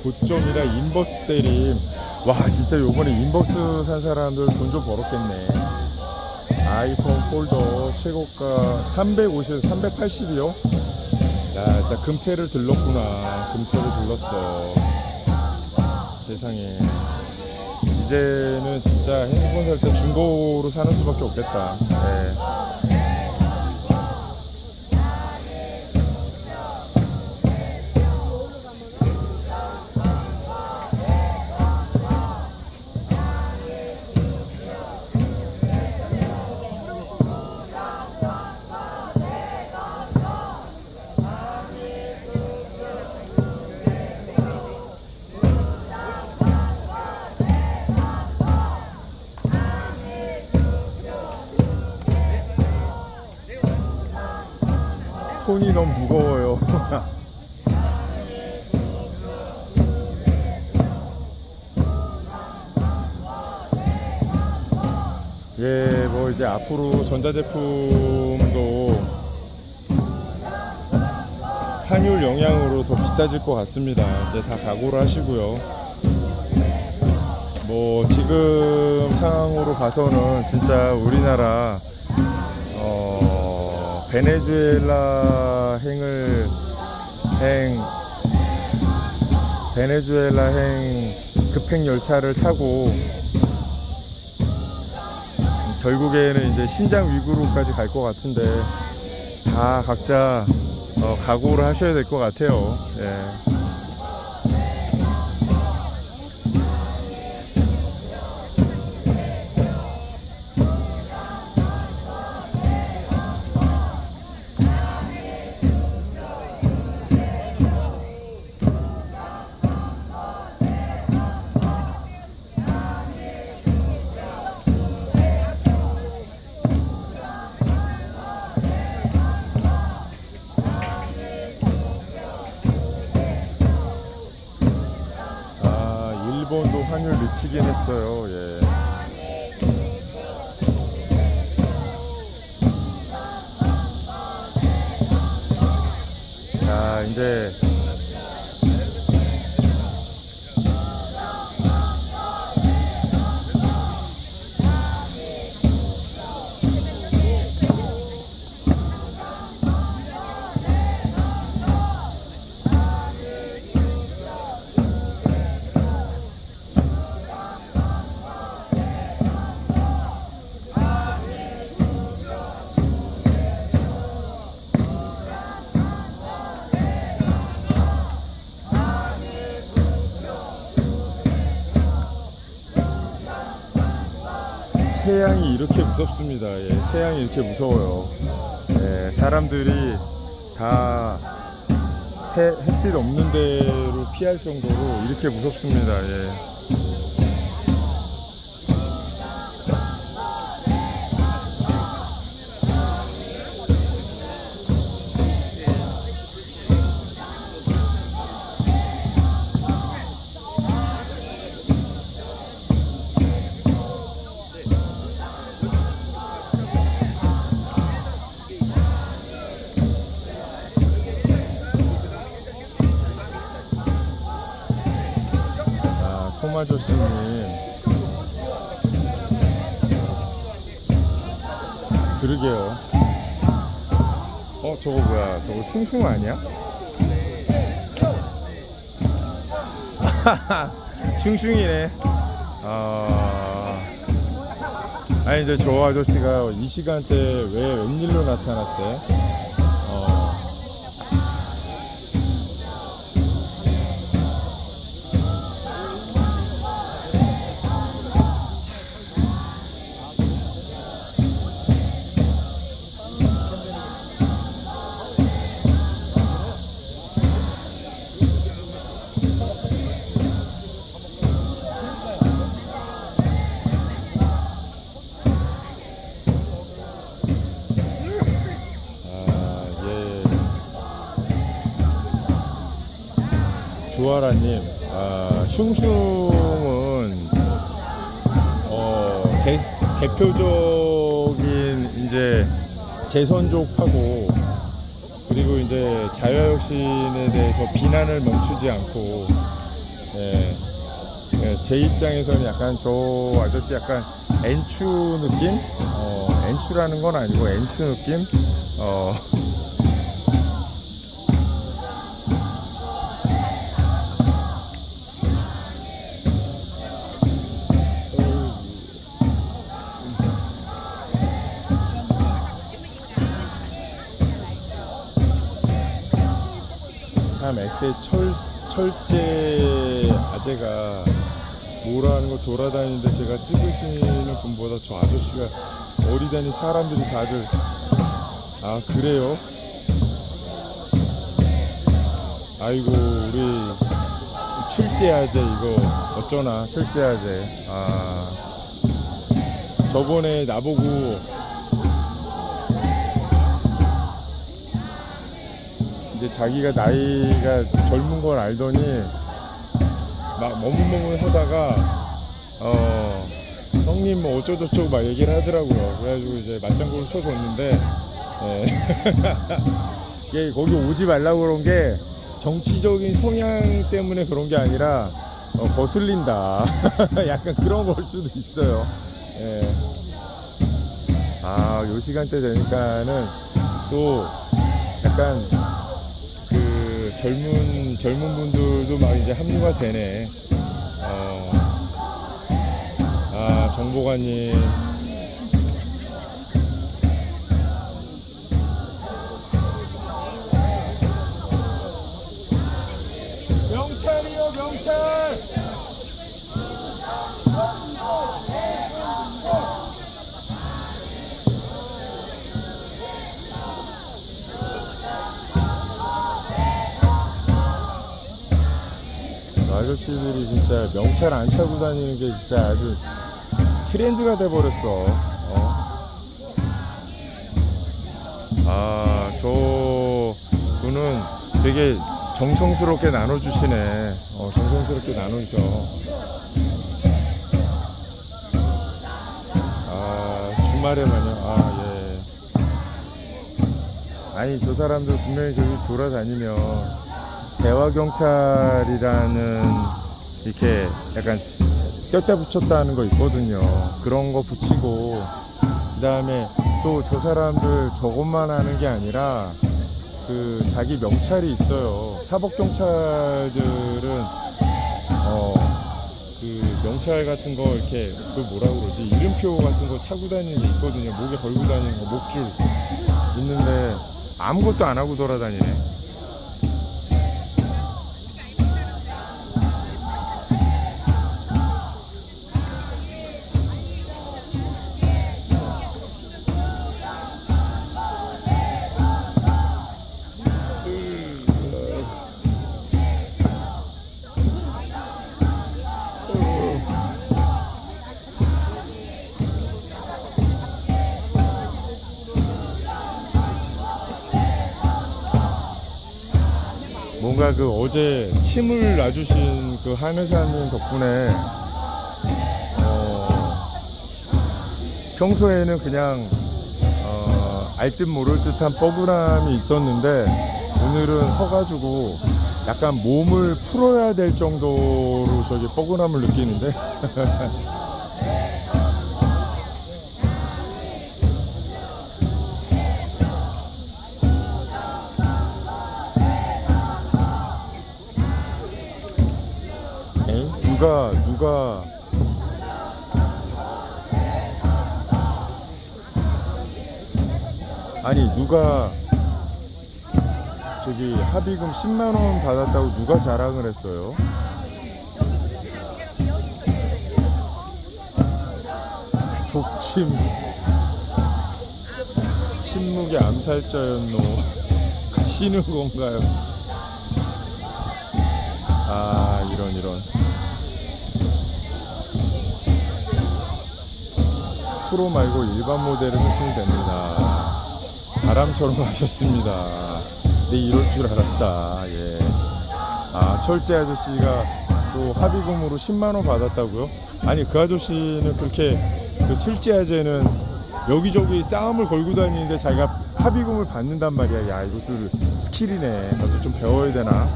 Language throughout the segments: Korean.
고점이라 인버스 때림. 와 진짜 요번에 인버스 산 사람들 돈 좀 벌었겠네. 아이폰 폴더 최고가 350에서 380이요. 야 진짜 금태를 들렀구나. 금태를 들렀어. 세상에. 이제는 진짜 핸드폰 살 때 중고로 사는 수밖에 없겠다. 네. 손이 너무 무거워요. 예, 뭐 이제 앞으로 전자제품도 환율 영향으로 더 비싸질 것 같습니다. 이제 다 각오를 하시고요. 뭐 지금 상황으로 봐서는 진짜 우리나라 베네수엘라 행 급행 열차를 타고 결국에는 이제 신장 위구르까지 갈 것 같은데 다 각자 각오를 하셔야 될 것 같아요. 예. 일본도 환율 미치긴 했어요. 예. 자, 이제 태양이 이렇게 무섭습니다. 예, 태양이 이렇게 무서워요. 예, 사람들이 다 햇빛 없는 데로 피할 정도로 이렇게 무섭습니다. 예. 톰아저씨님 그러게요. 저거 뭐야, 저거 슝슝 아니야? 슝슝이네. 아니 이제 저 아저씨가 이 시간대 왜 웬일로 나타났대? 주아라님, 슝슝은 대표적인 이제 재선족하고 그리고 이제 자유혁신에 대해서 비난을 멈추지 않고 예. 예, 제 입장에서는 약간 저 아저씨 약간 엔추 느낌? 엔추라는 건 아니고 엔추 느낌? 참 엑셀 철제 아재가 뭐라는 거 돌아다니는데 제가 찍으시는 분보다 저 아저씨가 어리다니 사람들이 다들 아 그래요? 아이고 우리 철제 아재 이거 어쩌나 철제 아재 아 저번에 나보고 이제 자기가 나이가 젊은 걸 알더니 막 머뭇머뭇 하다가 형님 뭐 어쩌고저쩌고 막 얘기를 하더라고요. 그래가지고 이제 맞장구를 쳐줬는데 이게 거기 오지 말라고 그런 게 정치적인 성향 때문에 그런 게 아니라 거슬린다 약간 그런 걸 수도 있어요. 예. 아, 요 시간대 되니까는 또 약간 그 젊은 분들도 막 이제 합류가 되네. 아, 정보관님. 명찰이요, 명찰! 아저씨들이 진짜 명찰 안 차고 다니는 게 진짜 아주 트렌드가 돼버렸어. 아, 저 분은 되게 정성스럽게 나눠주시네. 정성스럽게 나누셔. 아, 주말에만요. 아, 예. 아니, 저 사람들 분명히 저기 돌아다니면 대화경찰이라는 이렇게 약간 꼈다 붙였다 하는 거 있거든요. 그런 거 붙이고, 그 다음에 또 저 사람들 저것만 하는 게 아니라 그 자기 명찰이 있어요. 사법경찰들은 그 명찰 같은 거 이렇게 그 뭐라 그러지, 이름표 같은 거 차고 다니는 게 있거든요. 목에 걸고 다니는 거, 목줄 있는데 아무것도 안 하고 돌아다니네. 뭔가 그 어제 침을 놔주신 그 한의사님 덕분에 평소에는 그냥 알 듯 모를 듯한 뻐근함이 있었는데 오늘은 서가지고 약간 몸을 풀어야 될 정도로 저기 뻐근함을 느끼는데 누가 아니 누가 저기 합의금 10만원 받았다고 누가 자랑을 했어요? 독침 침묵의 암살자였노 쉬는 건가요? 아 이런 프로 말고 일반 모델을 하시면 됩니다. 바람처럼 하셨습니다. 네, 이럴 줄 알았다. 예. 아, 철제 아저씨가 또 합의금으로 10만원 받았다고요? 아니, 그 아저씨는 그렇게, 그 철제 아저씨는 여기저기 싸움을 걸고 다니는데 자기가 합의금을 받는단 말이야. 야, 이것도 스킬이네. 나도 좀 배워야 되나?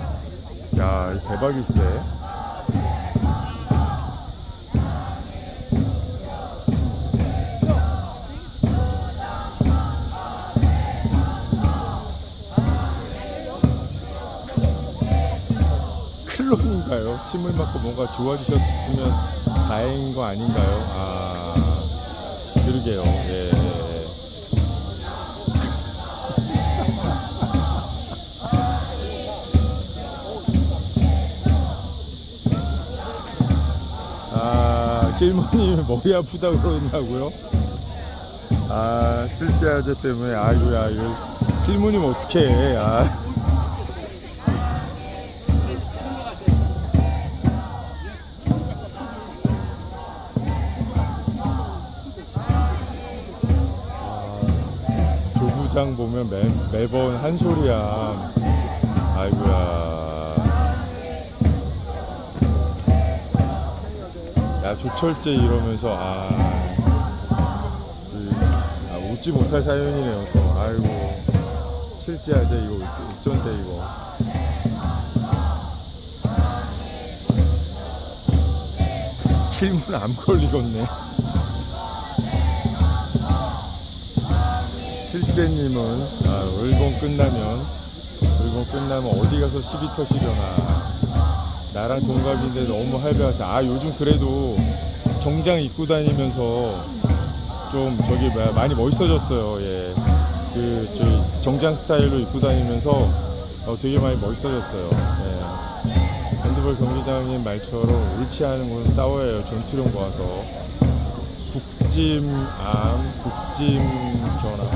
야, 대박일세. 실론인가요? 침을 맞고 뭔가 좋아지셨으면 다행인 거 아닌가요? 아, 그러게요. 예. 아, 길모님이 머리 아프다 그러냐고요? 아, 실제 아재 때문에. 아이고야, 이거 길모님 어떡해. 아. 조부장 보면 매번 한 소리야. 아이고야. 야, 조철제 이러면서, 웃지 못할 사연이네요, 또. 아이고. 실제 아재 이거 어쩐데, 이거. 필문 암 걸리겠네. 실제님은, 울본 끝나면 어디 가서 시비 터시려나. 나랑 동갑인데 너무 할배하다. 아, 요즘 그래도 정장 입고 다니면서 좀 많이 멋있어졌어요. 예. 저희 정장 스타일로 입고 다니면서 되게 많이 멋있어졌어요. 예. 핸드볼 경기장님 말처럼 옳지 않은 건 싸워야 해요. 전투력 모아서. 국짐 전화.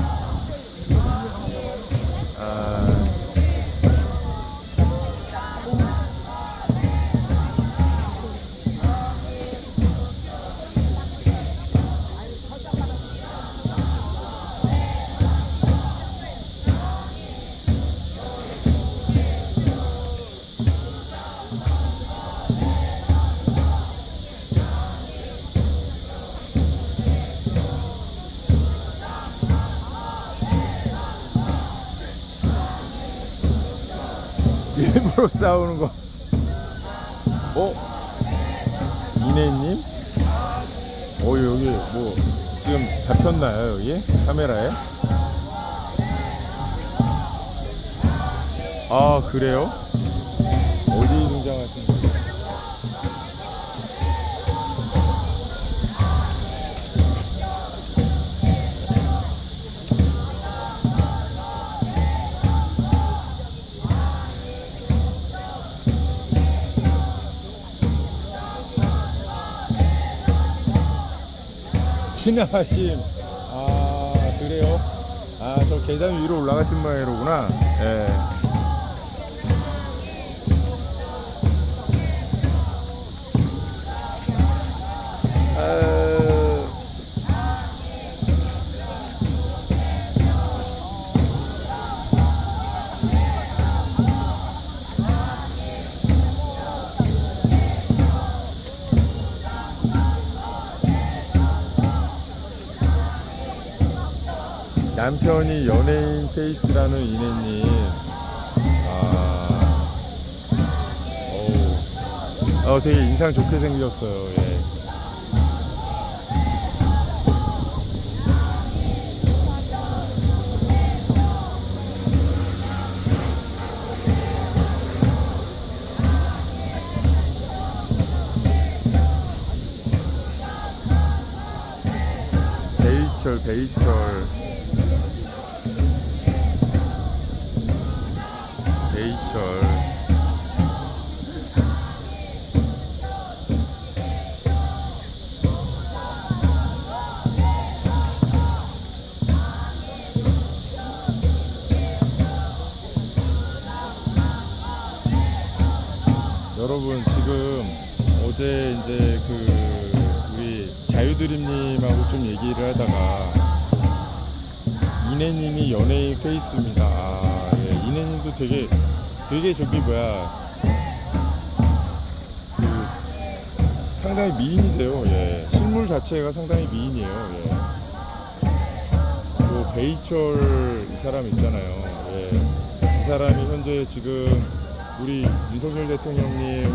일부러 싸우는 거. 이내님? 여기 뭐 지금 잡혔나요, 여기? 카메라에? 아, 그래요? 어디 등장하신 거예요? 지나가심. 아, 그래요? 아, 저 계단 위로 올라가신 모양이로구나. 예. 남편이 연예인 페이스라는 이내님. 되게 인상 좋게 생겼어요. 예. 베이철. 여러분, 지금 어제 이제 우리 자유드림님하고 좀 얘기를 하다가 이내님이 연예인 페이스입니다. 예, 이내님도 되게 상당히 미인이세요. 예, 실물 자체가 상당히 미인이에요. 예. 또 베이철 이 사람 있잖아요. 예, 이 사람이 현재 지금 우리 윤석열 대통령님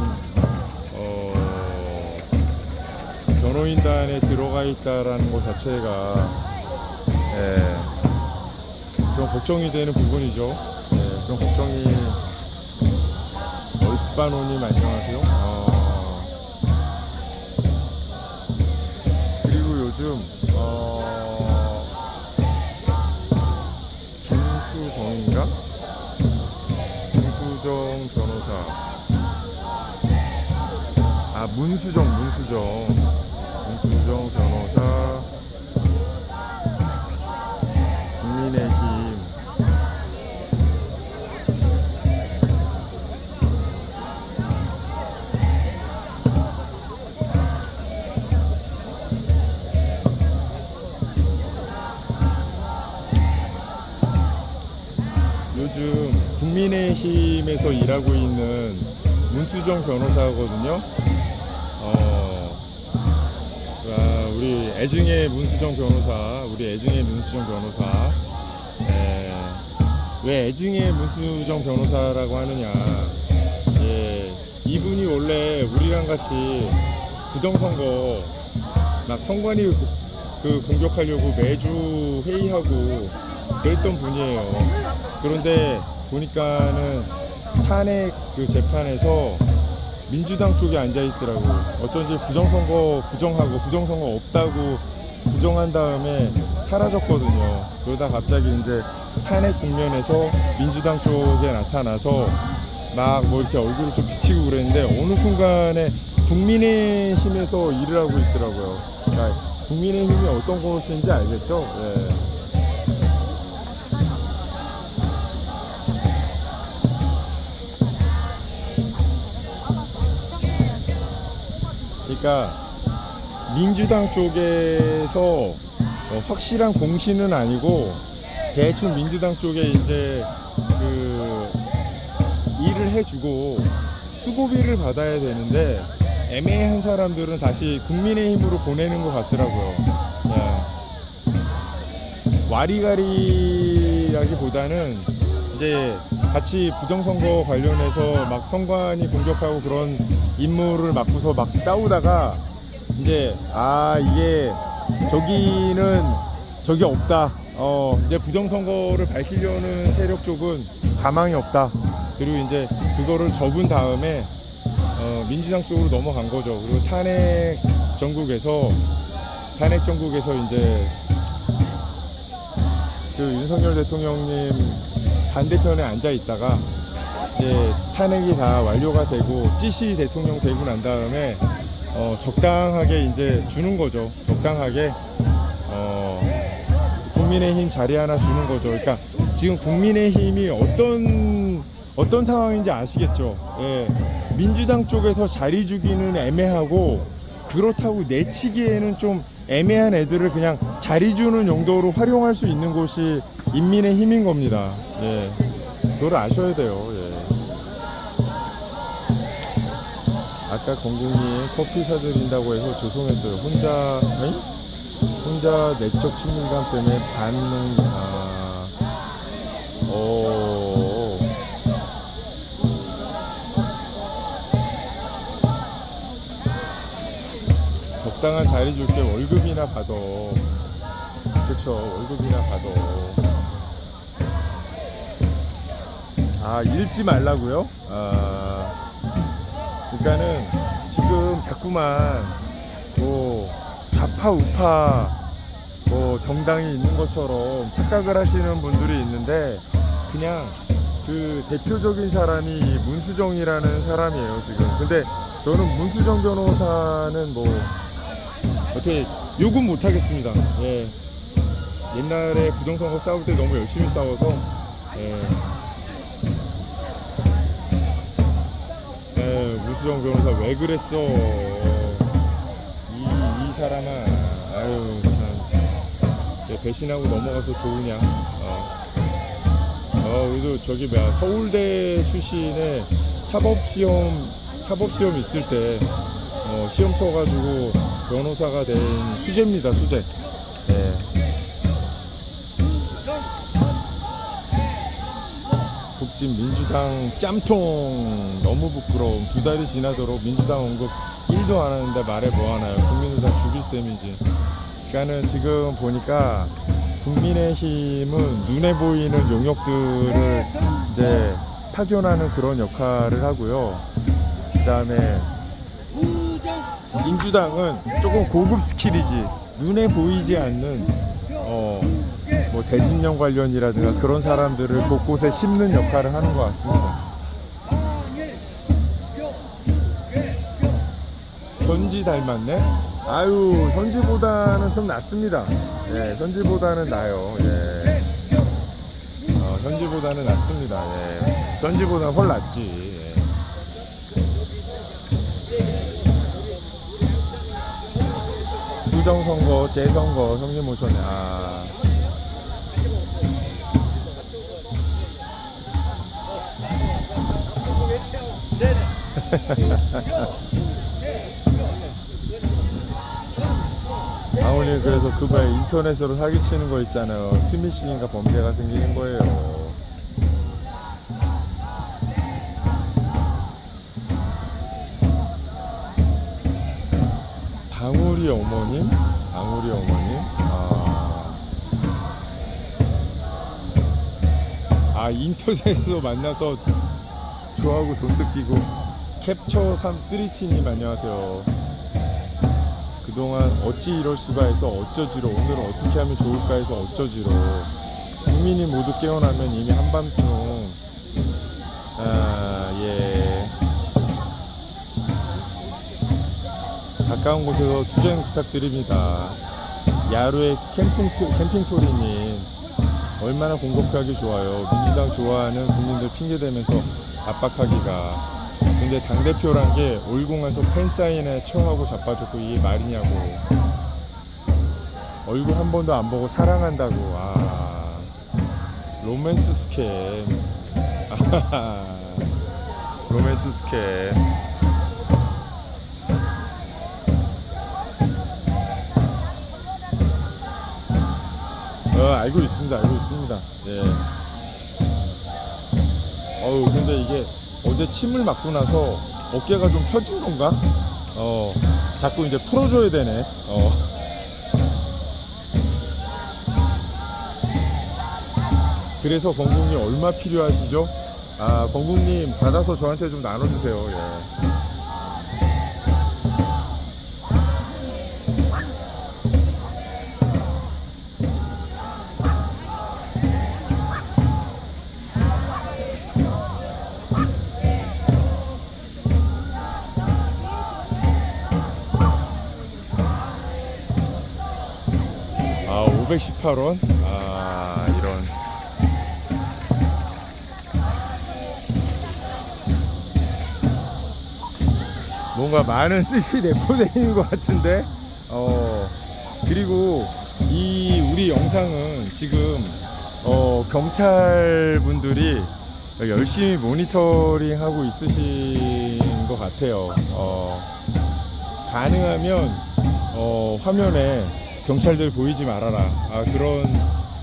변호인단에 들어가 있다라는 것 자체가 좀 걱정이 되는 부분이죠. 좀 걱정이 오빠노님 안녕하세요. 그리고 요즘 김수정인가? 김수정 변호사. 문수정 변호사. 국민의힘. 요즘 국민의힘에서 일하고 있는 문수정 변호사거든요. 우리 애증의 문수정 변호사. 왜 애증의 문수정 변호사라고 하느냐? 이분이 원래 우리랑 같이 부정선거 막 선관위 공격하려고 매주 회의하고 그랬던 분이에요. 그런데 보니까는 탄핵 재판에서 민주당 쪽에 앉아있더라고. 어쩐지 부정선거 부정하고 부정선거 없다고 부정한 다음에 사라졌거든요. 그러다 갑자기 이제 탄핵 국면에서 민주당 쪽에 나타나서 막 뭐 이렇게 얼굴을 좀 비치고 그랬는데 어느 순간에 국민의힘에서 일을 하고 있더라고요. 그러니까 국민의힘이 어떤 곳인지 알겠죠? 그러니까 민주당 쪽에서 확실한 공신은 아니고 대충 민주당 쪽에 이제 일을 해주고 수고비를 받아야 되는데 애매한 사람들은 다시 국민의힘으로 보내는 것 같더라고요. 와리가리라기보다는 이제 같이 부정선거 관련해서 막 선관위 공격하고 그런 임무를 맡고서 막 싸우다가 이제 이게 저기 없다. 이제 부정선거를 밝히려는 세력 쪽은 가망이 없다. 그리고 이제 그거를 접은 다음에 민주당 쪽으로 넘어간 거죠. 그리고 탄핵 전국에서 이제 윤석열 대통령님 반대편에 앉아 있다가 이제 탄핵이 다 완료가 되고 찌시 대통령 되고 난 다음에 적당하게 이제 주는 거죠. 적당하게 국민의힘 자리 하나 주는 거죠. 그러니까 지금 국민의힘이 어떤 상황인지 아시겠죠? 민주당 쪽에서 자리 주기는 애매하고 그렇다고 내치기에는 좀 애매한 애들을 그냥 자리 주는 용도로 활용할 수 있는 곳이 인민의힘인 겁니다. 그걸 아셔야 돼요. 아까 건국님 커피 사드린다고 해서 죄송했어요. 혼자 내적 친밀감 때문에 적당한 자리 줄게. 월급이나 받아. 그쵸, 월급이나 받아. 읽지 말라고요? 그러니까는 지금 자꾸만 좌파 우파 정당이 있는 것처럼 착각을 하시는 분들이 있는데 그냥 대표적인 사람이 문수정이라는 사람이에요 지금. 근데 저는 문수정 변호사는 어떻게 욕은 못 하겠습니다. 옛날에 부정선거 싸울 때 너무 열심히 싸워서 문수정 변호사 왜 그랬어? 이 사람아, 참 배신하고 넘어가서 좋으냐? 그래도 서울대 출신의 사법시험 있을 때 시험 쳐가지고 변호사가 된 수재입니다, 수재. 국진 민주당 짬통 너무 부끄러움. 2달이 지나도록 민주당 언급 1도 안 하는데 말해 뭐 하나요? 국민을 다 죽일 셈이지. 그러니까는 지금 보니까 국민의힘은 눈에 보이는 용역들을 이제 파견하는 그런 역할을 하고요. 그다음에 민주당은 조금 고급 스킬이지 눈에 보이지 않는 뭐 대진령 관련이라든가 그런 사람들을 곳곳에 심는 역할을 하는 것 같습니다. 현지 닮았네? 아유, 현지보다는 좀 낫습니다. 예, 현지보다는 나요. 예. 현지보다는 낫습니다. 예. 현지보다는 훨 낫지. 예. 부정선거, 재선거, 형님 오셨네. 아. 아우님 그래서 그거 인터넷으로 사기치는 거 있잖아요. 스미싱인가 범죄가 생기는 거예요. 방울이 어머님? 방울이 어머님? 인터넷에서 만나서 저하고 돈 뜯기고 캡처 3-3T님 안녕하세요. 그동안 어찌 이럴 수가 해서 어쩌지로 오늘은 어떻게 하면 좋을까 해서 어쩌지로 국민이 모두 깨어나면 이미 한밤중 예 가까운 곳에서 투쟁 부탁드립니다. 야루의 캠핑토리님 얼마나 공격하기 좋아요. 민주당 좋아하는 국민들 핑계대면서 압박하기가. 근데 당대표란 게 올공에서 팬사인회 청하고 자빠졌고 이게 말이냐고. 얼굴 한 번도 안 보고 사랑한다고. 로맨스 스캠. 로맨스 스캠. 알고 있습니다. 알고 있습니다. 예. 근데 이게 어제 침을 맞고 나서 어깨가 좀 펴진 건가? 자꾸 이제 풀어줘야 되네. 그래서 건국님 얼마 필요하시죠? 건국님 받아서 저한테 좀 나눠주세요. 예. 아, 518원? 이런. 뭔가 많은 뜻이 내포되는 것 같은데? 그리고 우리 영상은 지금, 경찰분들이 열심히 모니터링 하고 있으신 것 같아요. 가능하면, 화면에 경찰들 보이지 말아라. 그런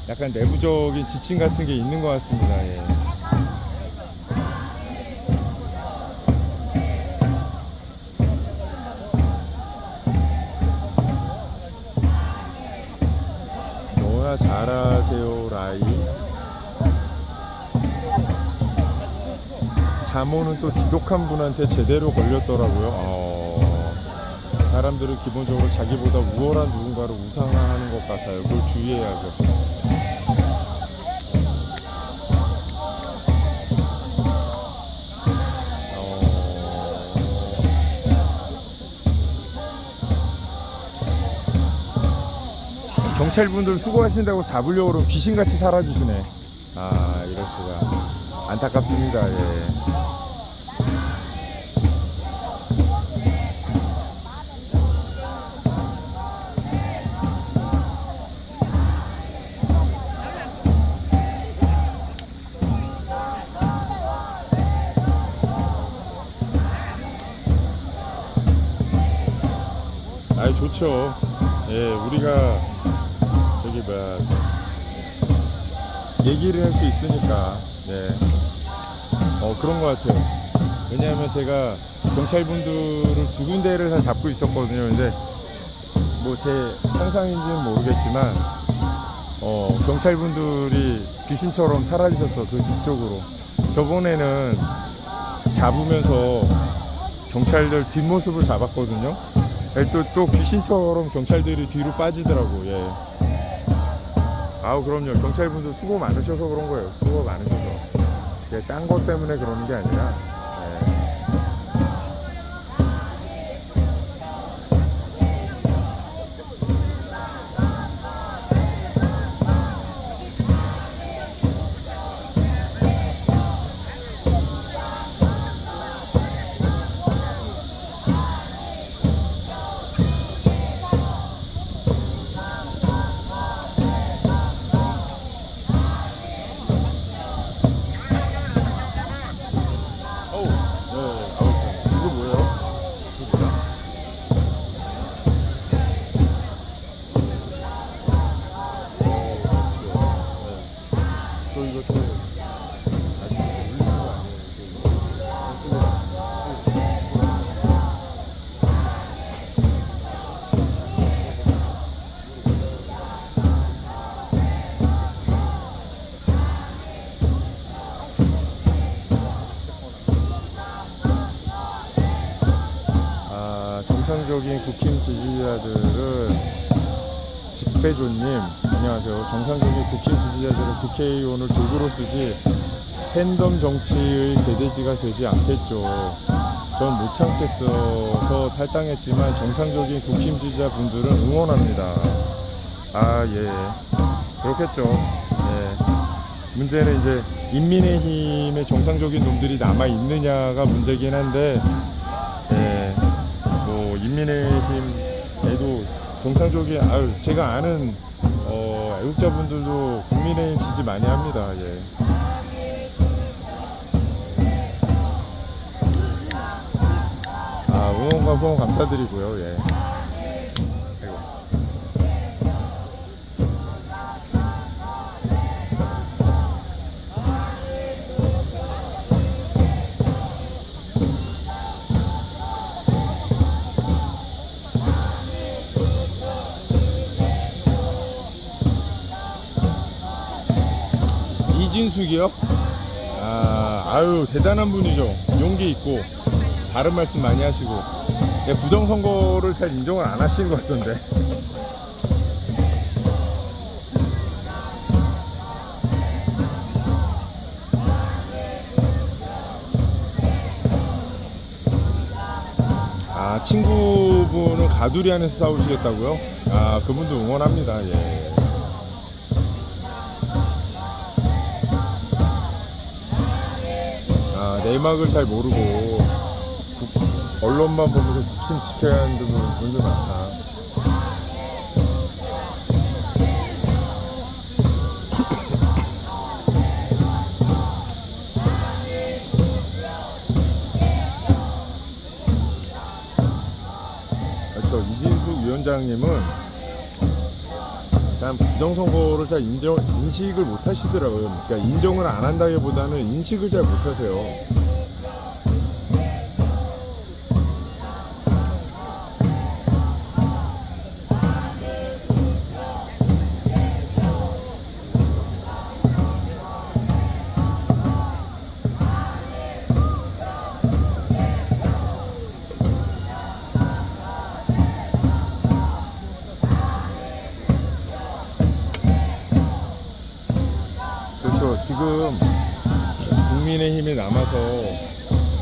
약간 내부적인 지침 같은 게 있는 것 같습니다. 예. 너나 잘하세요, 라이. 잠오는 또 지독한 분한테 제대로 걸렸더라고요. 사람들은 기본적으로 자기보다 우월한 누군가를 우상화하는 것 같아요. 그걸 주의해야죠. 경찰분들 수고하신다고 잡으려고 그러면 귀신같이 살아주시네. 이럴 수가. 안타깝습니다. 예. 좋죠. 예, 우리가 저기 얘기를 할 수 있으니까. 네. 그런 것 같아요. 왜냐하면 제가 경찰분들을 2군데를 다 잡고 있었거든요. 근데 뭐 제 상상인지는 모르겠지만 경찰분들이 귀신처럼 사라지셨어. 그 뒤쪽으로. 저번에는 잡으면서 경찰들 뒷모습을 잡았거든요. 또 귀신처럼 경찰들이 뒤로 빠지더라고. 예. 아우 그럼요. 경찰분들 수고 많으셔서 그런 거예요. 수고 많으셔서. 예, 딴 것 때문에 그러는 게 아니라. 예. 이거 뭐예요? 이거 뭐야? 저 이거 또 아직 올리는 거 아니에요? 정상적인 국힘 지지자들은 직배조님 안녕하세요. 정상적인 국힘 지지자들은 국회의원을 도구로 쓰지 팬덤 정치의 개돼지가 되지 않겠죠. 전 못 참겠어서 탈당했지만 정상적인 국힘 지지자분들은 응원합니다. 아, 예. 그렇겠죠. 예. 문제는 이제 인민의힘의 정상적인 놈들이 남아있느냐가 문제긴 한데, 예. 뭐, 인민의힘에도 정상적인, 제가 아는, 애국자분들도 국민의힘 지지 많이 합니다. 예. 응원과 후원 감사드리고요. 예. 아이고. 이진숙이요? 아유 대단한 분이죠. 용기 있고 바른 말씀 많이 하시고. 부정선거를 잘 인정을 안 하시는 것 같던데. 친구분은 가두리 안에서 싸우시겠다고요? 그분도 응원합니다. 예. 내막을 잘 모르고 언론만 보면서 국심 지켜야 하는 분들 많다. 그렇죠. 이진숙 위원장님은 일단 부정선거를 잘 인식을 못 하시더라고요. 그러니까 인정을 안 한다기보다는 인식을 잘 못 하세요. 지금 국민의힘에 남아서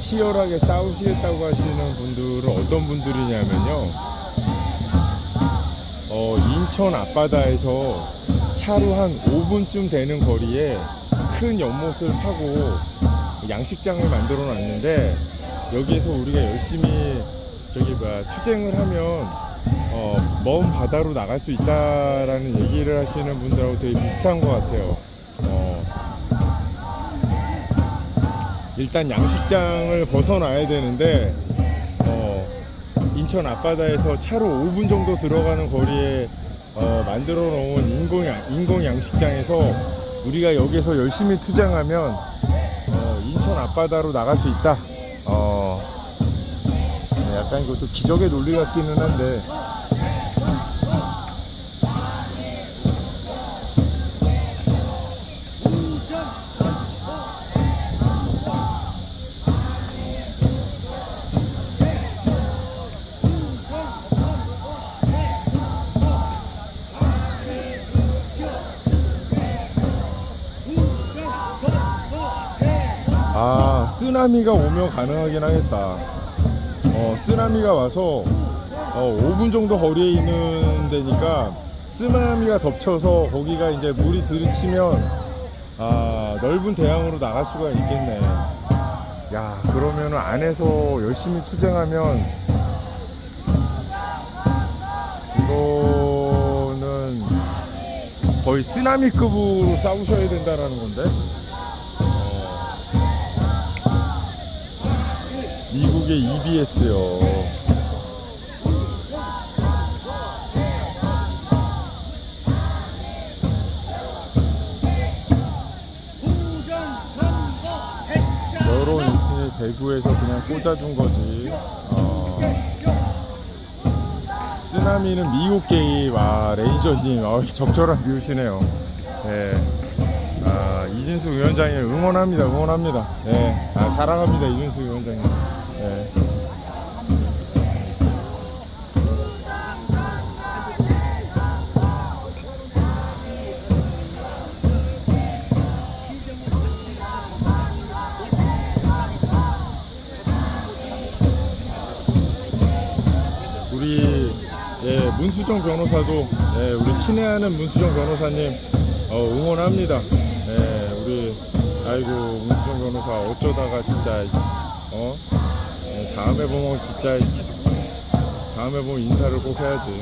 치열하게 싸우시겠다고 하시는 분들은 어떤 분들이냐면요, 인천 앞바다에서 차로 한 5분쯤 되는 거리에 큰 연못을 파고 양식장을 만들어 놨는데, 여기에서 우리가 열심히 투쟁을 하면 먼 바다로 나갈 수 있다라는 얘기를 하시는 분들하고 되게 비슷한 것 같아요. 일단 양식장을 벗어나야 되는데, 인천 앞바다에서 차로 5분 정도 들어가는 거리에 만들어 놓은 인공 양식장에서 우리가 여기서 열심히 투쟁하면 인천 앞바다로 나갈 수 있다. 약간 이것도 기적의 논리 같기는 한데, 쓰나미가 오면 가능하긴 하겠다. 쓰나미가 와서 5분 정도 거리에 있는 데니까 쓰나미가 덮쳐서 거기가 이제 물이 들이치면 넓은 대양으로 나갈 수가 있겠네. 야, 그러면은 안에서 열심히 투쟁하면 이거는 거의 쓰나미급으로 싸우셔야 된다라는 건데. 미국의 EBS요. 여론 있으니 대구에서 그냥 꽂아준 거지. 쓰나미는 미국 게임. 레이저님, 적절한 비유시네요. 예. 이진수 위원장님 응원합니다. 예. 사랑합니다, 이진수 위원장님. 예. 우리 문수정 변호사도 우리 친애하는 문수정 변호사님 응원합니다. 우리 문수정 변호사 어쩌다가 진짜 다음에 보면 인사를 꼭 해야지.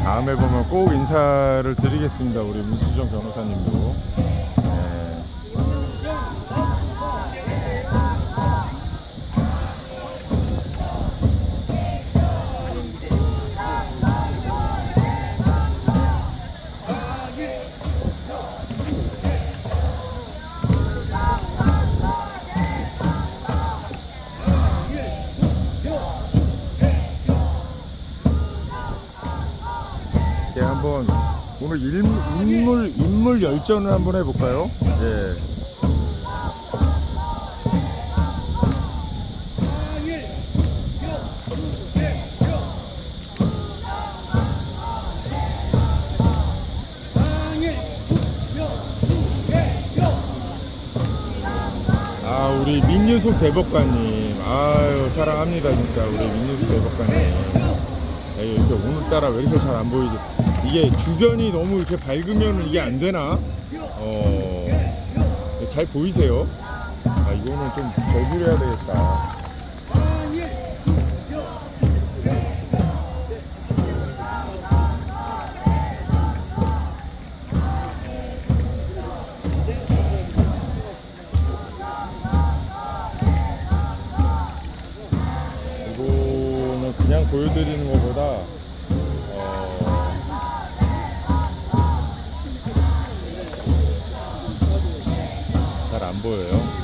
다음에 보면 꼭 인사를 드리겠습니다. 우리 문수정 변호사님도. 한번 오늘 인물 열전을 한번 해볼까요? 예. 우리 민유숙 대법관님, 사랑합니다 진짜. 우리 민유숙 대법관님. 이렇게 오늘따라 왜 이렇게 잘 안 보이지? 이게 주변이 너무 이렇게 밝으면 이게 안 되나? 잘 보이세요? 이거는 좀 저기해야 되겠다. 이거는 그냥 보여드리는 것보다 잘 안 보여요.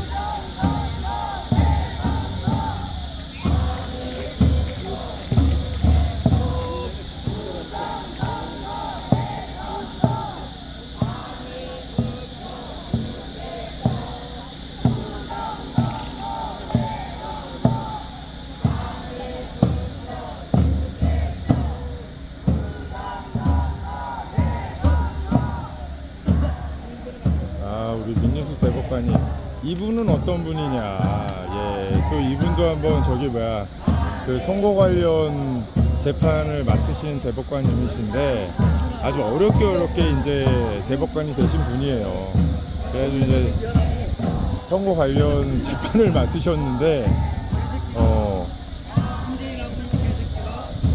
우리 민유숙 대법관님, 이분은 어떤 분이냐? 또 이분도 한번 그 선거 관련 재판을 맡으신 대법관님이신데 아주 어렵게 이제 대법관이 되신 분이에요. 그래가지고 이제 선거 관련 재판을 맡으셨는데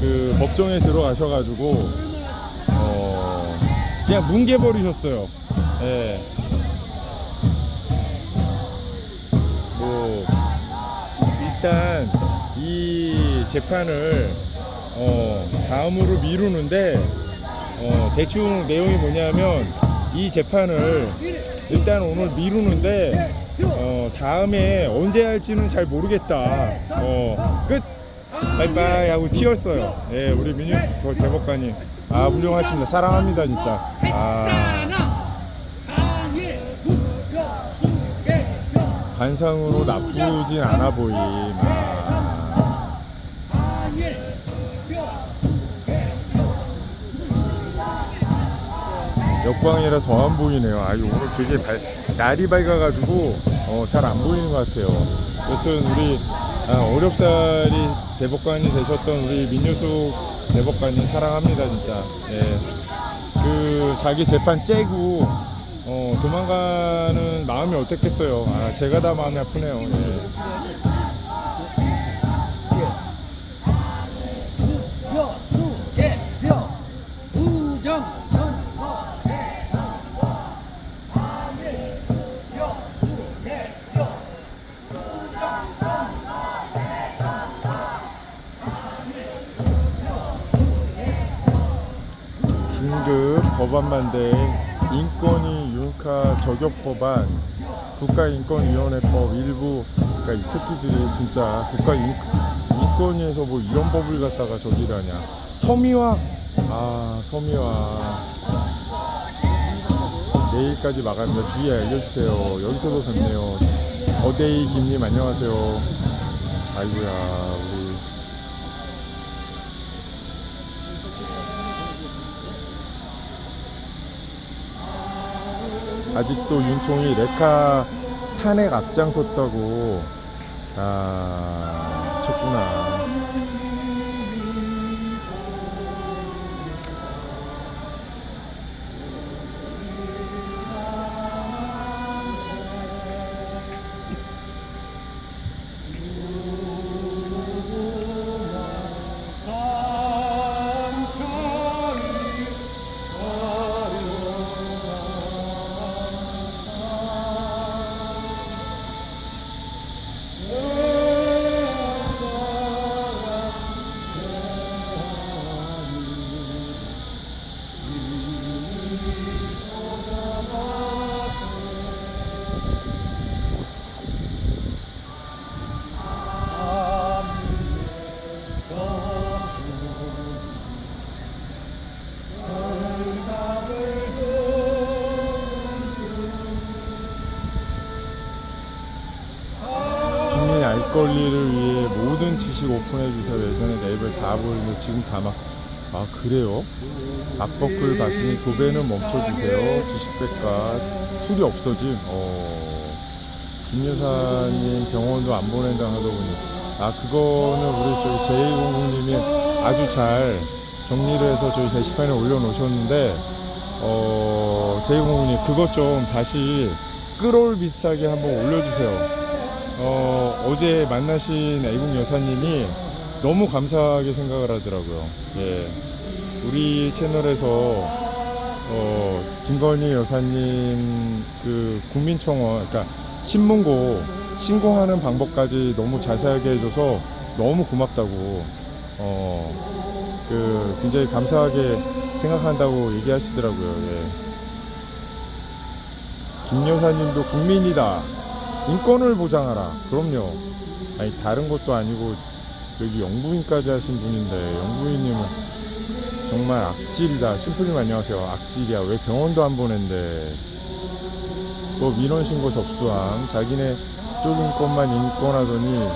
그 법정에 들어가셔가지고 그냥 뭉개버리셨어요. 일단 이 재판을 다음으로 미루는데 대충 내용이 뭐냐면 이 재판을 일단 오늘 미루는데 다음에 언제 할지는 잘 모르겠다. 끝. 바이바이 하고 튀었어요. 우리 민유숙 대법관님 훌륭하십니다. 사랑합니다 진짜. 관상으로 나쁘진 않아 보임. 역광이라 더 안 보이네요. 아, 오늘 되게 날이 밝아가지고 잘 안 보이는 것 같아요. 여튼 우리 어렵사리 대법관이 되셨던 우리 민유숙 대법관님 사랑합니다 진짜. 예. 그 자기 재판 째고 도망가는 마음이 어땠겠어요. 아, 제가 다 마음이 아프네요. 예. 긴급 법안 만대 인권위 윤카 저격 법안 국가인권위원회법 일부. 그러니까 이 새끼들이 진짜 국가인권위에서 뭐 이런 법을 갖다가 저기를 하냐. 섬이화. 아, 섬이화. 내일까지 마감입니다. 주의 알려주세요. 여기서도 뵙네요. 어데이 김님 안녕하세요. 아이고야 우리 아직도 윤총이 레카 탄핵 앞장섰다고 쳤구나. 알 권리를 위해 모든 지식 오픈해주세요. 예전에 네이버에 다 보이는데 지금 다 아, 그래요? 악법글 가시니 도배는 멈춰주세요. 지식백과 술이 없어짐. 김 여사님 병원도 안 보낸다 하다 보니 그거는 우리 저기 제2공국님이 아주 잘 정리를 해서 저희 게시판에 올려놓으셨는데 제2공국님 그것 좀 다시 끌어올 비슷하게 한번 올려주세요. 어제 만나신 애국 여사님이 너무 감사하게 생각을 하더라고요. 예. 우리 채널에서 김건희 여사님 그 국민청원, 그러니까 신문고 신고하는 방법까지 너무 자세하게 해줘서 너무 고맙다고 굉장히 감사하게 생각한다고 얘기하시더라고요. 예. 김 여사님도 국민이다. 인권을 보장하라. 그럼요. 아니 다른 것도 아니고 여기 영부인까지 하신 분인데 영부인님은 정말 악질이다. 심플님 안녕하세요. 악질이야. 왜 병원도 안 보낸대. 뭐 민원신고 접수함. 자기네 쪽 인권만 인권하더니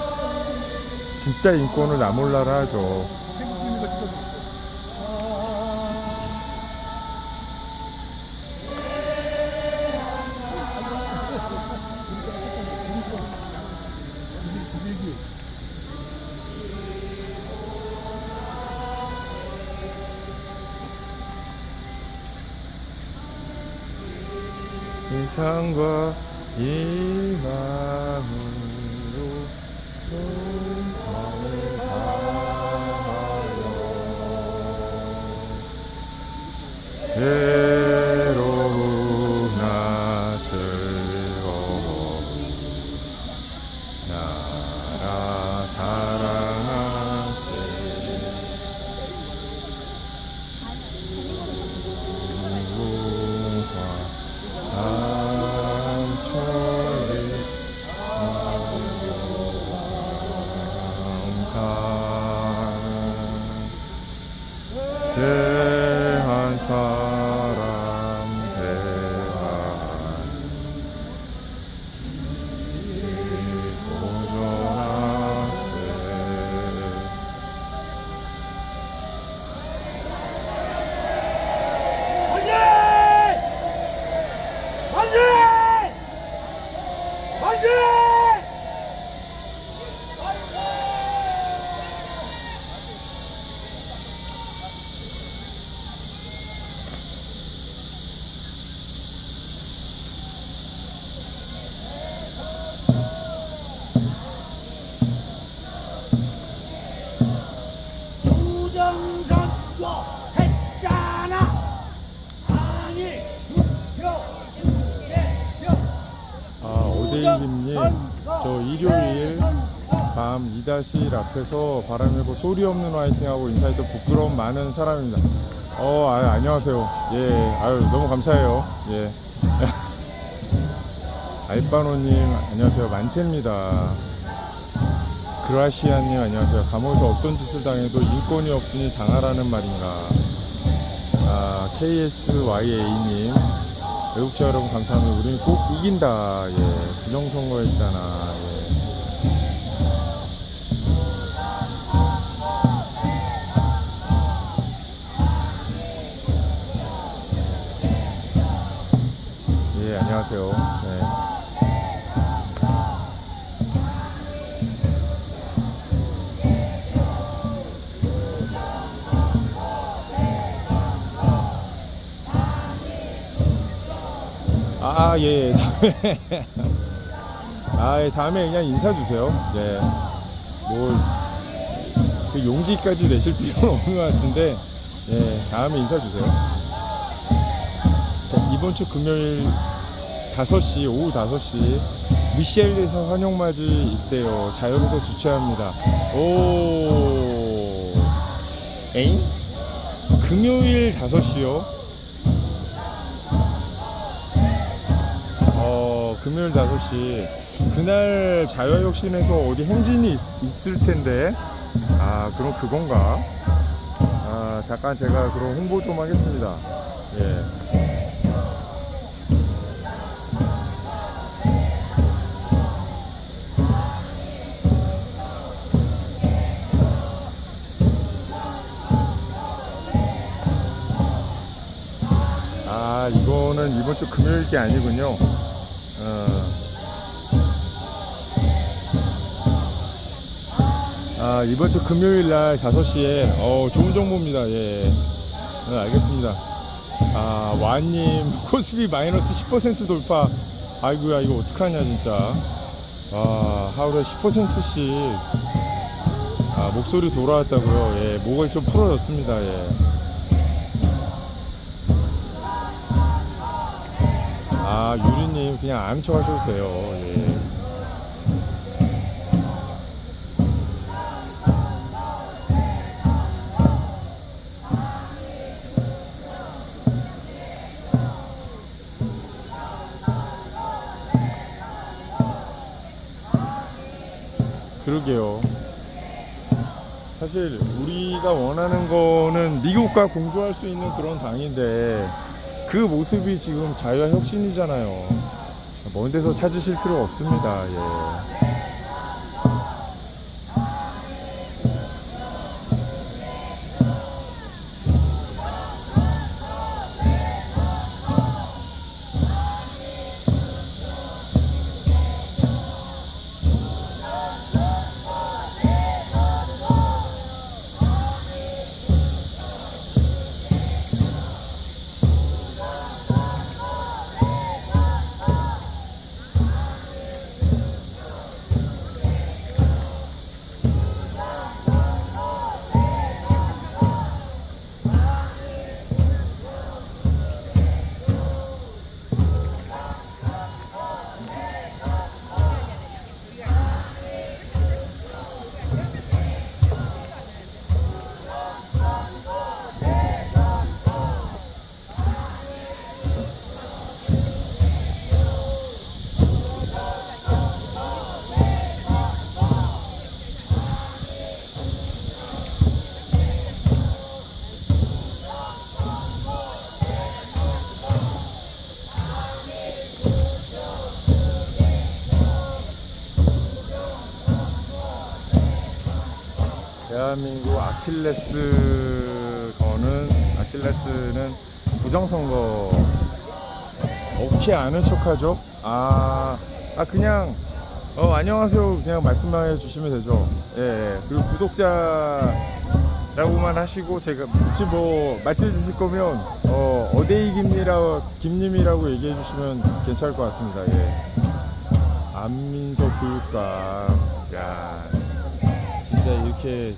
진짜 인권을 나 몰라라 하죠. 세상과 이 마음으로 정성을 다하여 괴로우나 즐거워 나라 사랑할게 대한 사랑 오데이김님, 저 일요일 밤 2-1 앞에서 바람이고 소리 없는 화이팅하고 인사해도 부끄러움 많은 사람입니다. 안녕하세요. 예, 너무 감사해요. 예. 알바노님, 안녕하세요. 만세입니다. 그라시아님, 안녕하세요. 감옥에서 어떤 짓을 당해도 인권이 없으니 당하라는 말인가. KSYA님, 외국자 여러분 감사합니다. 우리는 꼭 이긴다. 예, 부정선거했잖아. 예, 안녕하세요. 네. 예, 다음에. 다음에 그냥 인사주세요. 네. 그 용기까지 내실 필요는 없는 것 같은데, 예, 다음에 인사주세요. 자, 이번 주 금요일 5시, 오후 5시, 미셸에서 환영맞이 있대요. 자역에서 주최합니다. 에잉? 금요일 5시요? 금요일 5시. 그날 자유혁신에서 어디 행진이 있을 텐데. 그럼 그건가? 잠깐 제가 그럼 홍보 좀 하겠습니다. 예. 이거는 이번 주 금요일 게 아니군요. 이번 주 금요일 날 5시에 좋은 정보입니다. 예. 알겠습니다. 와님 코스피 마이너스 10% 돌파. 아이고야, 이거 어떡하냐 진짜. 하루에 10%씩 목소리 돌아왔다고요. 예, 목을 좀 풀어졌습니다. 예. 유리님 그냥 아는 척 하셔도 돼요. 예. 그러게요. 사실 우리가 원하는 거는 미국과 공조할 수 있는 그런 당인데 그 모습이 지금 자유와 혁신이잖아요. 먼 데서 찾으실 필요 없습니다. 예. 대한민국 아킬레스는 부정선거. 어떻게 아는 척하죠? 그냥 안녕하세요 그냥 말씀만 해주시면 되죠. 예. 그리고 구독자라고만 하시고 제가 혹시 뭐 말씀 주실 거면 어데이 김님이라고 얘기해 주시면 괜찮을 것 같습니다. 예. 안민석 교육감. 야, 진짜 이렇게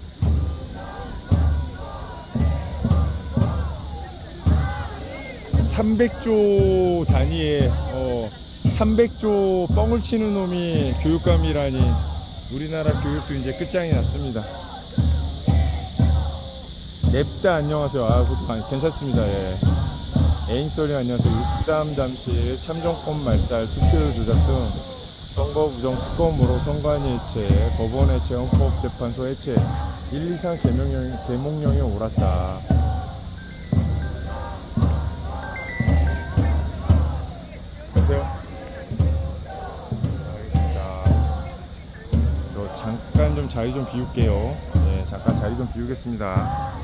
300조 단위의 300조 뻥을 치는 놈이 교육감이라니 우리나라 교육도 이제 끝장이 났습니다. 냅다 안녕하세요. 아, 그것도 괜찮습니다. 예. 애인소리 안녕하세요. 63 잠시 참정권 말살, 투표 조작 등 선거 부정 특검으로 선관위 해체, 법원 해체, 헌법재판소 해체, 1, 2, 3 계몽령이 옳았다. 보세요. 알겠습니다. 저 잠깐 좀 자리 좀 비울게요. 예, 잠깐 자리 좀 비우겠습니다.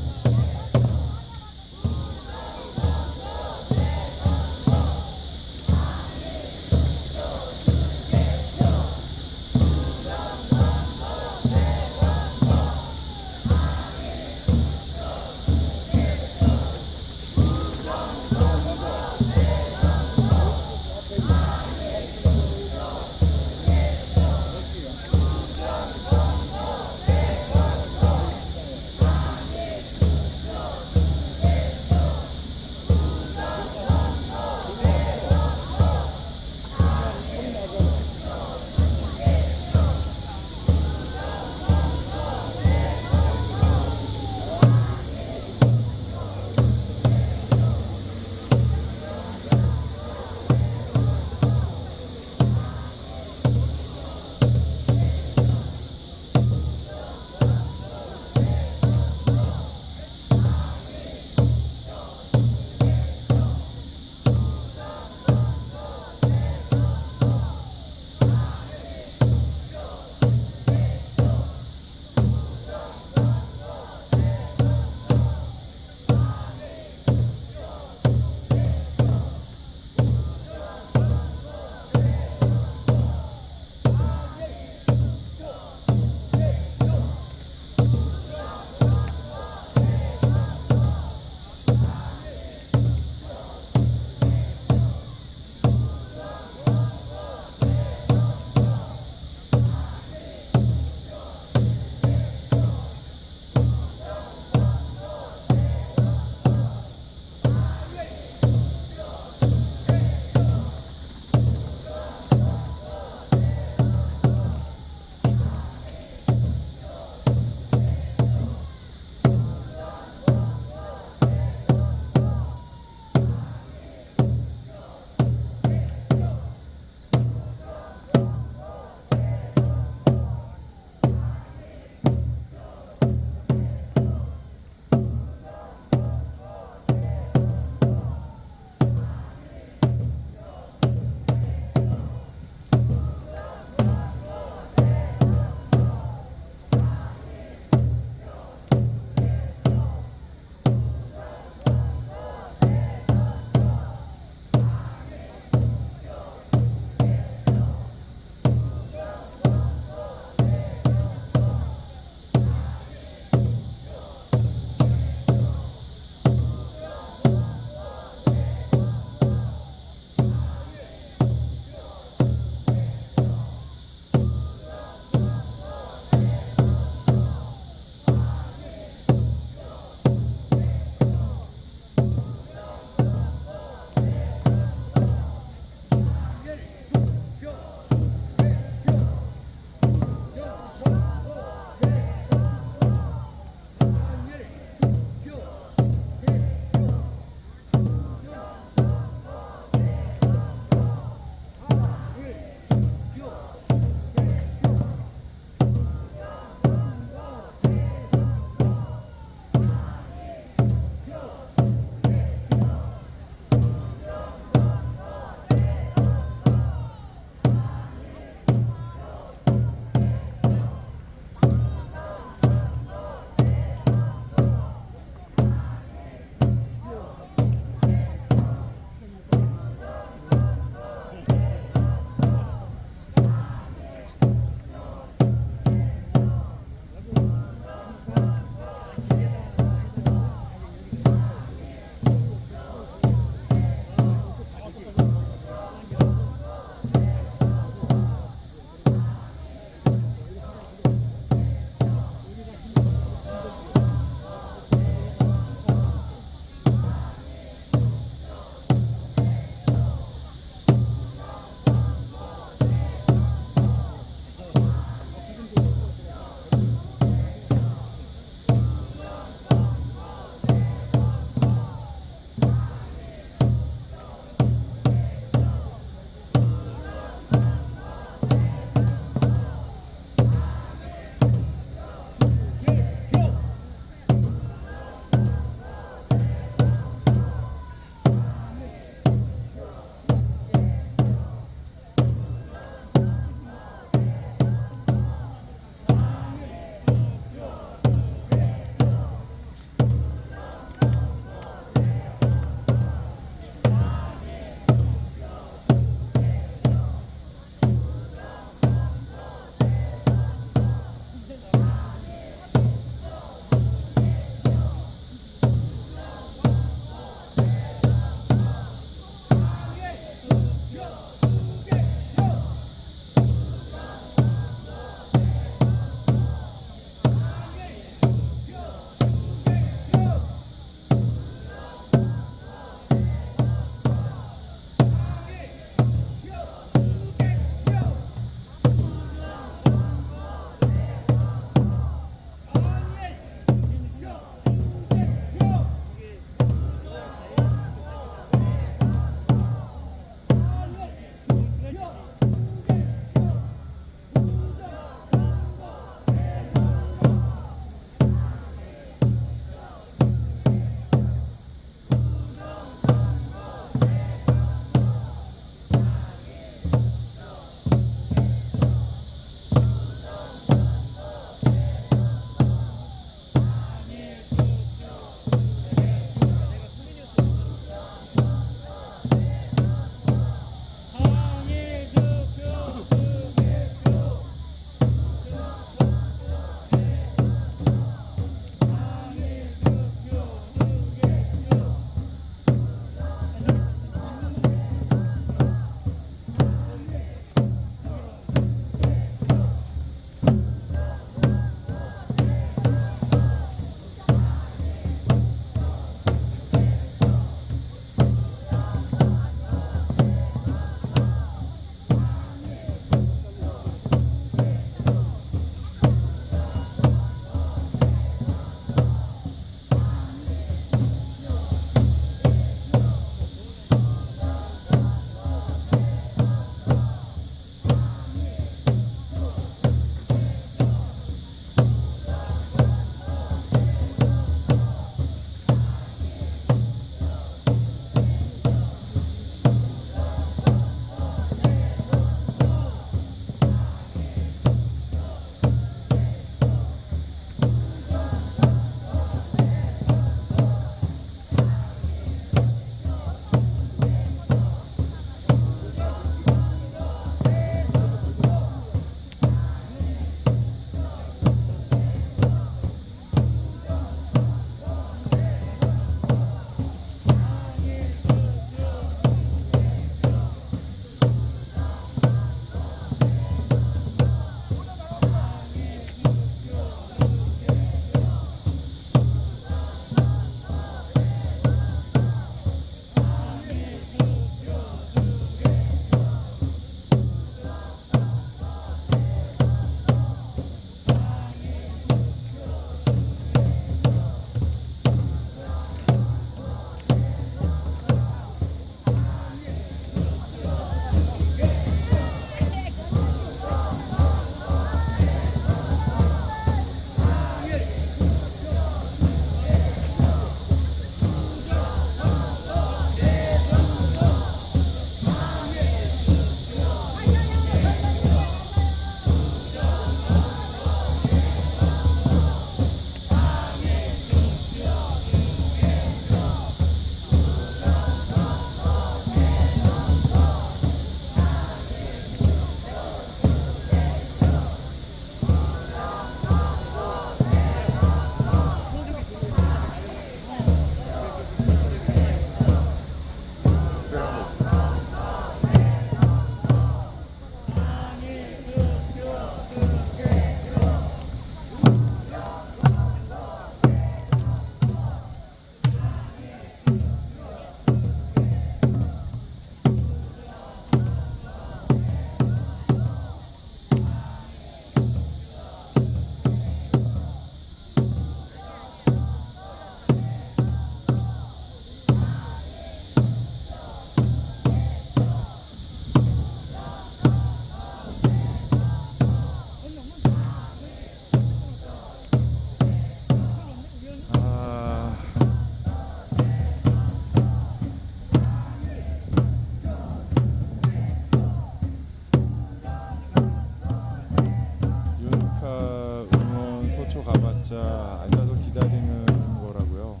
진짜 앉아서 기다리는 거라고요.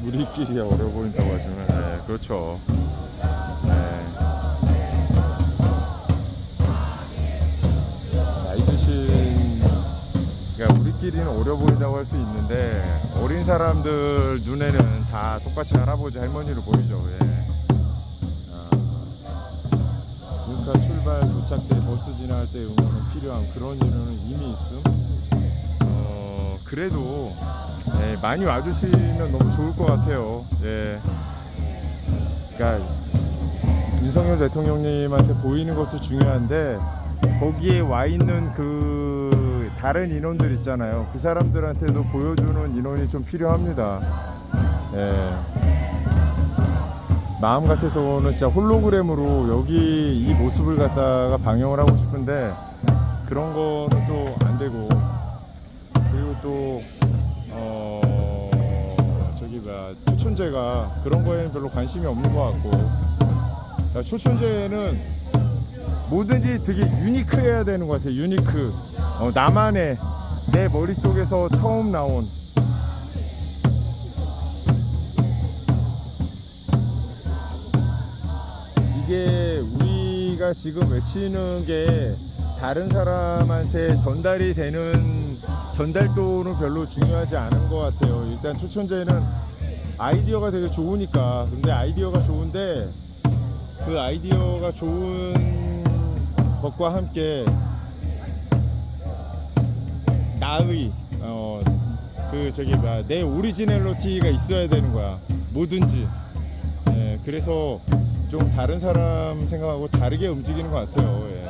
우리끼리 어려 보인다고 하지만, 네, 그렇죠. 네. 나이 드신, 그러니까 우리끼리는 어려 보인다고 할 수 있는데, 어린 사람들 눈에는 다 똑같이 할아버지, 할머니로 보이죠. 예. 그러니까 출발, 도착 때, 버스 지나갈 때 응원은 필요한 그런 이유는 이미 있음. 그래도, 네, 많이 와주시면 너무 좋을 것 같아요. 예. 그러니까 윤석열 대통령님한테 보이는 것도 중요한데 거기에 와 있는 그 다른 인원들 있잖아요. 그 사람들한테도 보여주는 인원이 좀 필요합니다. 예. 마음 같아서는 진짜 홀로그램으로 여기 이 모습을 갖다가 방영을 하고 싶은데 그런 거는 또 안 되고, 그리고 또 초천재가 그런 거에는 별로 관심이 없는 것 같고, 그러니까 초천재는 뭐든지 되게 유니크해야 되는 것 같아요. 유니크. 나만의, 내 머릿속에서 처음 나온. 이게 우리가 지금 외치는 게 다른 사람한테 전달이 되는 전달도는 별로 중요하지 않은 것 같아요. 일단 초천재는 아이디어가 되게 좋으니까. 근데 아이디어가 좋은데 그 아이디어가 좋은 것과 함께 나의 내 오리지널리티가 있어야 되는 거야. 뭐든지. 예, 그래서 좀 다른 사람 생각하고 다르게 움직이는 것 같아요. 예.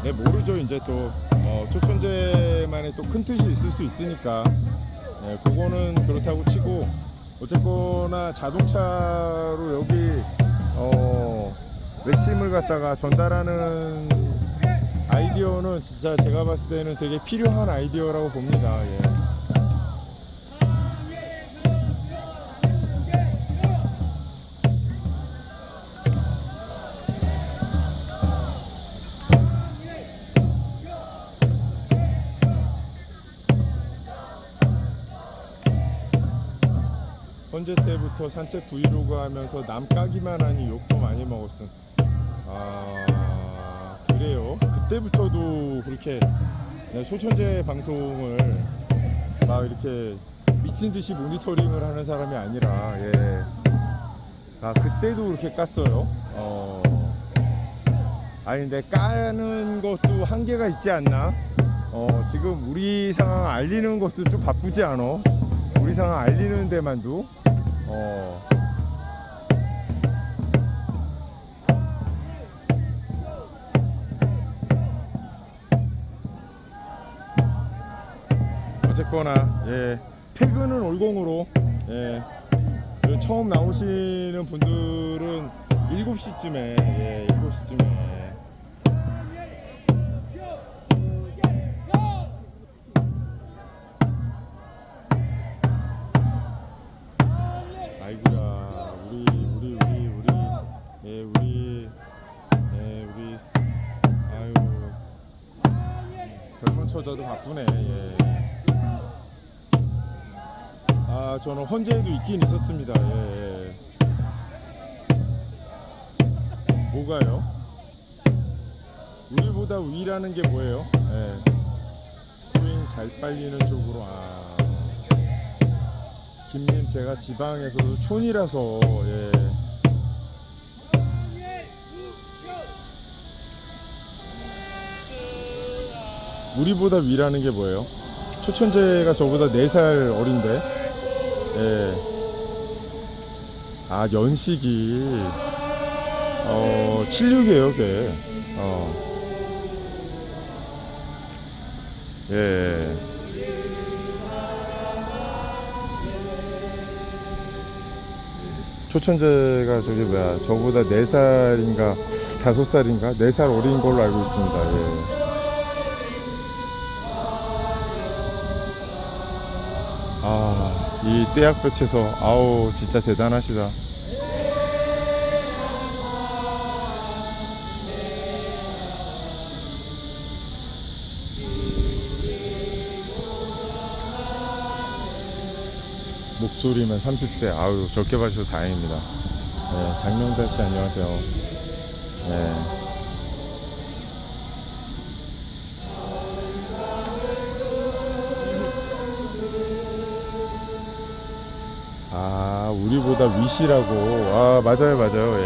네, 모르죠. 이제 또 초천재만의 또 큰 뜻이 있을 수 있으니까, 네, 그거는 그렇다고 치고, 어쨌거나 자동차로 여기 외침을 갖다가 전달하는 아이디어는 진짜 제가 봤을 때는 되게 필요한 아이디어라고 봅니다. 예. 현재 때부터 산책 브이로그 하면서 남 까기만 하니 욕도 많이 먹었음. 그래요? 그때부터도 그렇게 소천재 방송을 막 이렇게 미친 듯이 모니터링을 하는 사람이 아니라, 예. 그때도 그렇게 깠어요. 아니, 근데 까는 것도 한계가 있지 않나? 지금 우리 상황 알리는 것도 좀 바쁘지 않아? 우리 상황 알리는 데만도. 어쨌거나, 예, 퇴근은 올공으로, 예, 처음 나오시는 분들은 7시쯤에, 예, 7시쯤에. 아이고야, 우리, 아유, 젊은 처자도 바쁘네. 예. 저는 헌재에도 있긴 있었습니다. 예. 뭐가요? 우리보다 위라는 게 뭐예요? 예. 스윙 잘 빨리는 쪽으로. 김님, 제가 지방에서도 촌이라서, 예. 우리보다 위라는 게 뭐예요? 초천재가 저보다 4살 어린데, 예. 연식이 76이에요, 걔. 예. 초천재가 저기 뭐야 저보다 4살인가 5살인가 4살 어린 걸로 알고 있습니다. 예. 이 떼약볕에서 아우 진짜 대단하시다. 목소리만 30세. 아유 적게 봐주셔서 다행입니다. 네, 장명달씨 안녕하세요. 네. 우리보다 위시라고. 맞아요 맞아요. 예.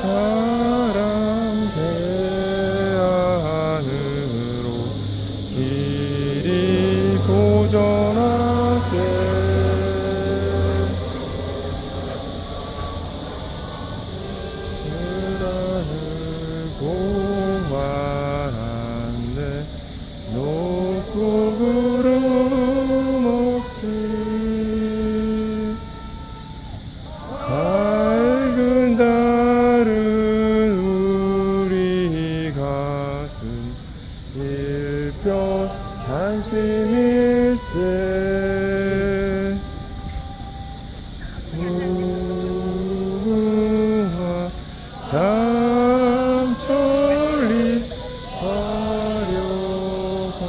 사람 대안으로 길이 고전하세 그라는 공활한데 높고 구름 없이 밝은 달은 우리 가슴 일편 한심일세 우와 삼천리 화려한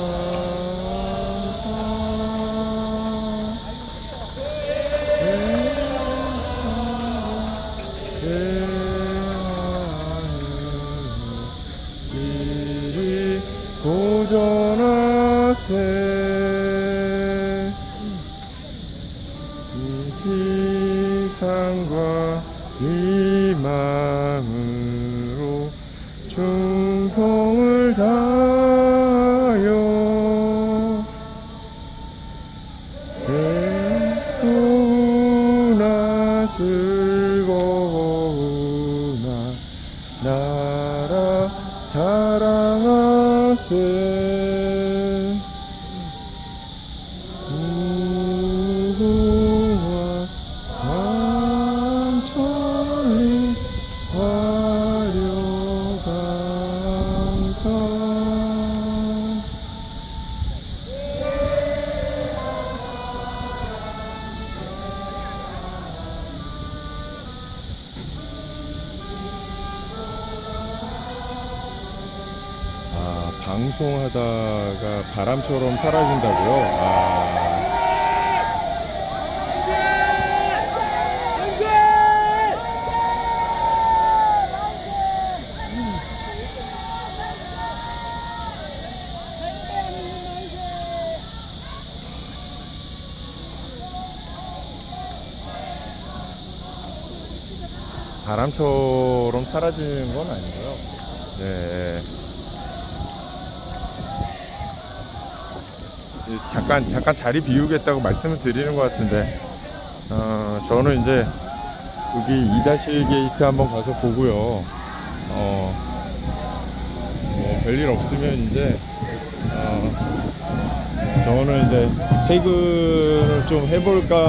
길이 고전하세 이 기상과 희망으로 충성을 다하여 배우나 즐거우나 나라 사랑하세 우와 삼천리 화려강산 방송하다가 바람처럼 사라진다고요? 바람처럼 사라지는 건 아니고요. 네. 잠깐 자리 비우겠다고 말씀을 드리는 것 같은데, 저는 이제 여기 2-1 게이트 한번 가서 보고요. 뭐 별일 없으면 이제 저는 이제 퇴근을 좀 해볼까